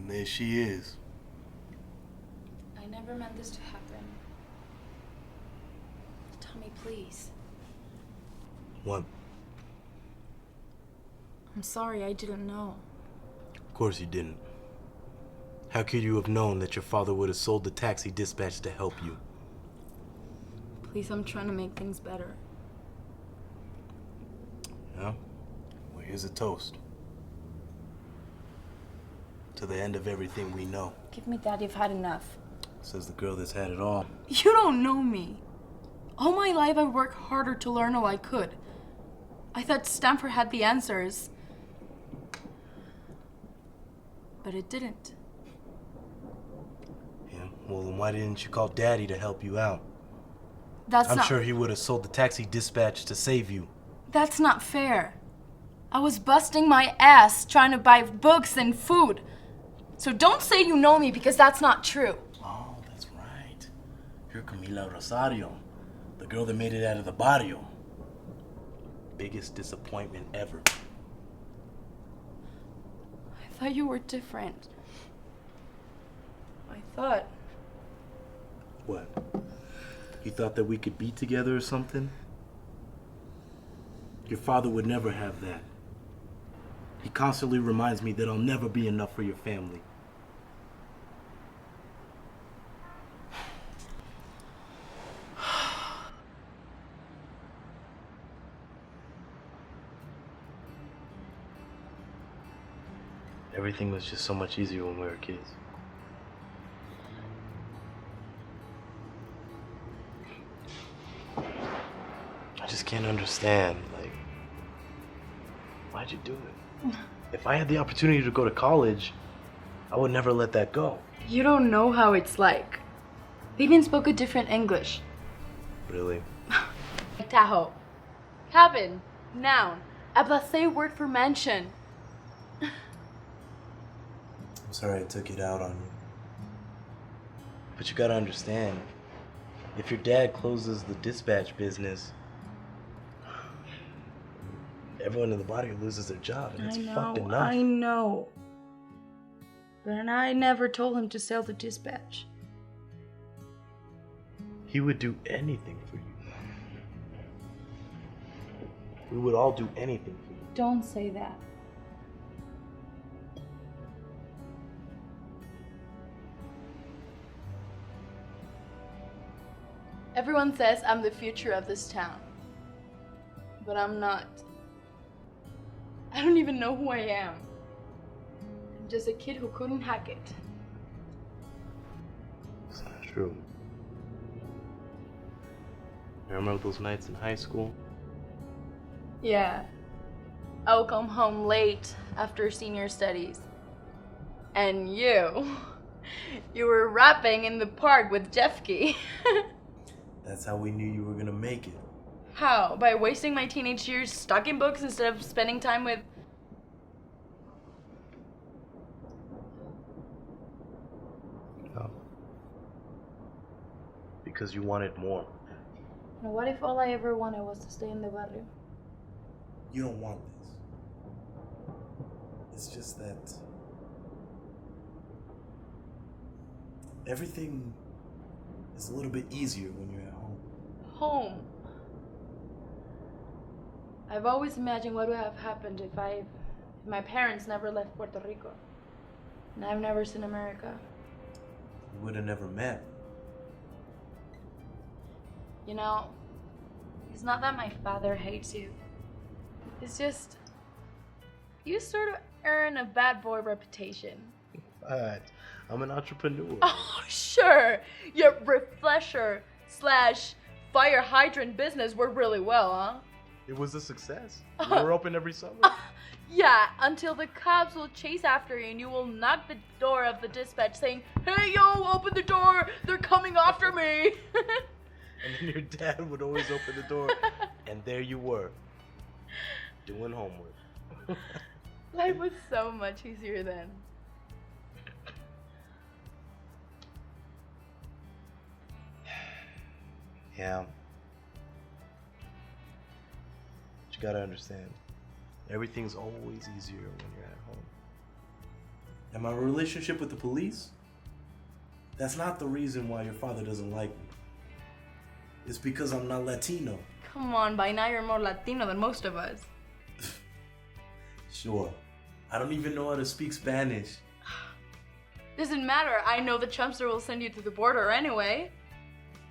And there she is. I never meant this to happen. Tell me, please. What? I'm sorry, I didn't know. Of course you didn't. How could you have known that your father would have sold the taxi dispatch to help you? Please, I'm trying to make things better. Yeah? Well, here's a toast. To the end of everything we know. Give me that, you've had enough. Says the girl that's had it all. You don't know me. All my life I worked harder to learn all I could. I thought Stanford had the answers. But it didn't. Yeah, well then why didn't you call Daddy to help you out? I'm sure he would have sold the taxi dispatch to save you. That's not fair. I was busting my ass trying to buy books and food. So don't say you know me because that's not true. Oh, that's right. You're Camila Rosario, the girl that made it out of the barrio. Biggest disappointment ever. I thought you were different. I thought. What? You thought that we could be together or something? Your father would never have that. He constantly reminds me that I'll never be enough for your family. Everything was just so much easier when we were kids. I just can't understand, like, why'd you do it? If I had the opportunity to go to college, I would never let that go. You don't know how it's like. They even spoke a different English. Really? Tahoe. Cabin. Noun. A blasé word for mansion. I'm sorry I took it out on you. But you gotta understand, if your dad closes the dispatch business, everyone in the body loses their job, and it's fucked enough. I know. But I never told him to sell the dispatch. He would do anything for you. We would all do anything for you. Don't say that. Everyone says I'm the future of this town. But I'm not. I don't even know who I am. I'm just a kid who couldn't hack it. It's not true. I remember those nights in high school? Yeah. I'll come home late after senior studies. And you were rapping in the park with Jeffkey. That's how we knew you were gonna make it. How? By wasting my teenage years stuck in books instead of spending time with... No. Because you wanted more. Now, what if all I ever wanted was to stay in the barrio? You don't want this. It's just that everything is a little bit easier when you're at home. Home. I've always imagined what would have happened if my parents never left Puerto Rico. And I've never seen America. We would have never met. You know, it's not that my father hates you. It's just, you sort of earn a bad boy reputation. But I'm an entrepreneur. Oh, sure. Your refresher / fire hydrant business worked really well, huh? It was a success. We were open every summer. Yeah, until the cops will chase after you and you will knock the door of the dispatch saying, "Hey, yo, open the door. They're coming after me." And then your dad would always open the door. And there you were, doing homework. Life was so much easier then. Yeah. But you gotta understand, everything's always easier when you're at home. And my relationship with the police? That's not the reason why your father doesn't like me. It's because I'm not Latino. Come on, by now you're more Latino than most of us. Sure. I don't even know how to speak Spanish. Doesn't matter. I know the Trumpster will send you to the border anyway.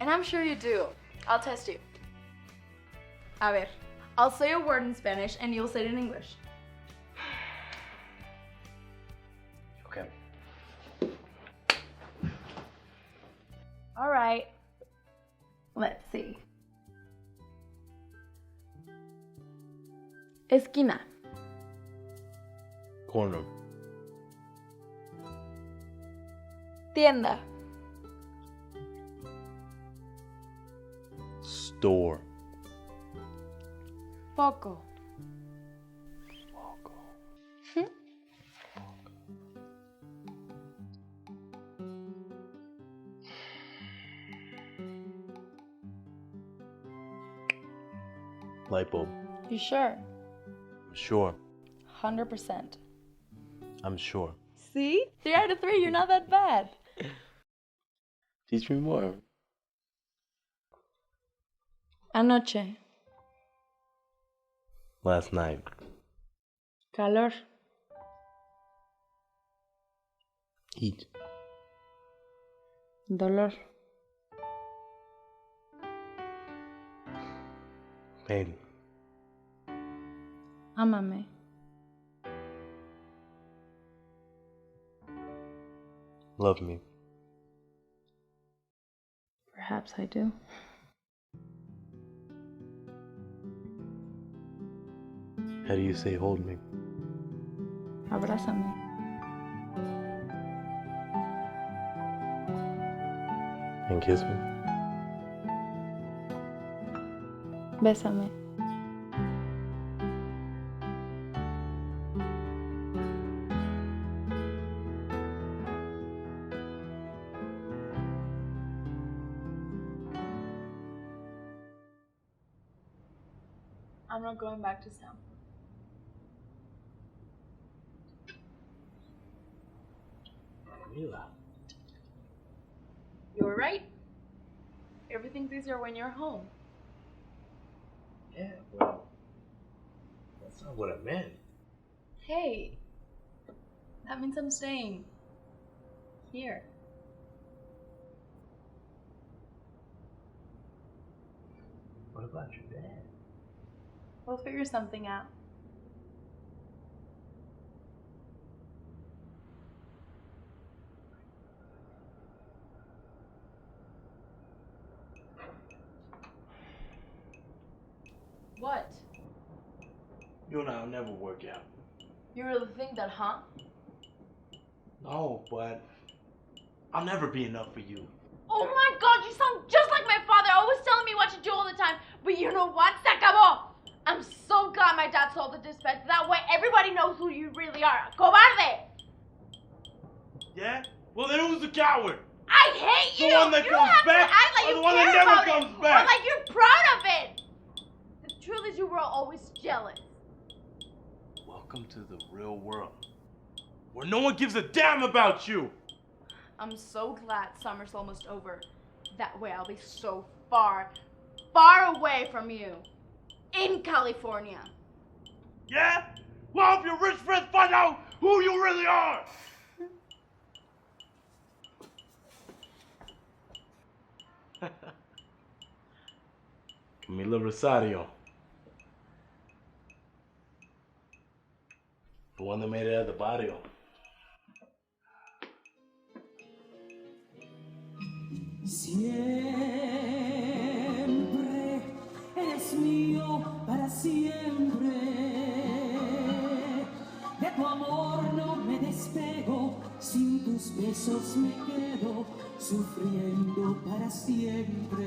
And I'm sure you do. I'll test you. A ver. I'll say a word in Spanish and you'll say it in English. Okay. All right. Let's see. Esquina. Corner. Tienda. Store. Foco. Light bulb. You sure? I'm sure. 100%. I'm sure. See? 3 out of 3, you're not that bad. Teach me more. Anoche. Last night. Calor. Heat. Dolor. Pain. Ámame. Love me. Perhaps I do. How do you say hold me? Abrázame. And kiss me? Bésame. I'm not going back to Stanford. Mila. You were right. Everything's easier when you're home. Yeah, well, that's not what I meant. Hey, that means I'm staying here. What about your dad? We'll figure something out. What? You and I'll never work out. You really think that, huh? No, but I'll never be enough for you. Oh my god, you sound just like my father, always telling me what to do all the time. But you know what? Se acabó! I'm so glad my dad sold the dispatch. That way everybody knows who you really are. ¡Cobarde! Yeah? Well, then who's the coward? I hate you! The one that You don't comes have to back, act like or you the one that care never about comes it, back? or like you're proud of it. The truth is you were always jealous. Welcome to the real world, where no one gives a damn about you. I'm so glad summer's almost over. That way I'll be so far, far away from you. In California. Yeah? Well, if your rich friends find out who you really are. Camila Rosario. The one that made it at the barrio. Siempre eres mío para siempre. De tu amor no me despego, sin tus besos me quedo sufriendo para siempre.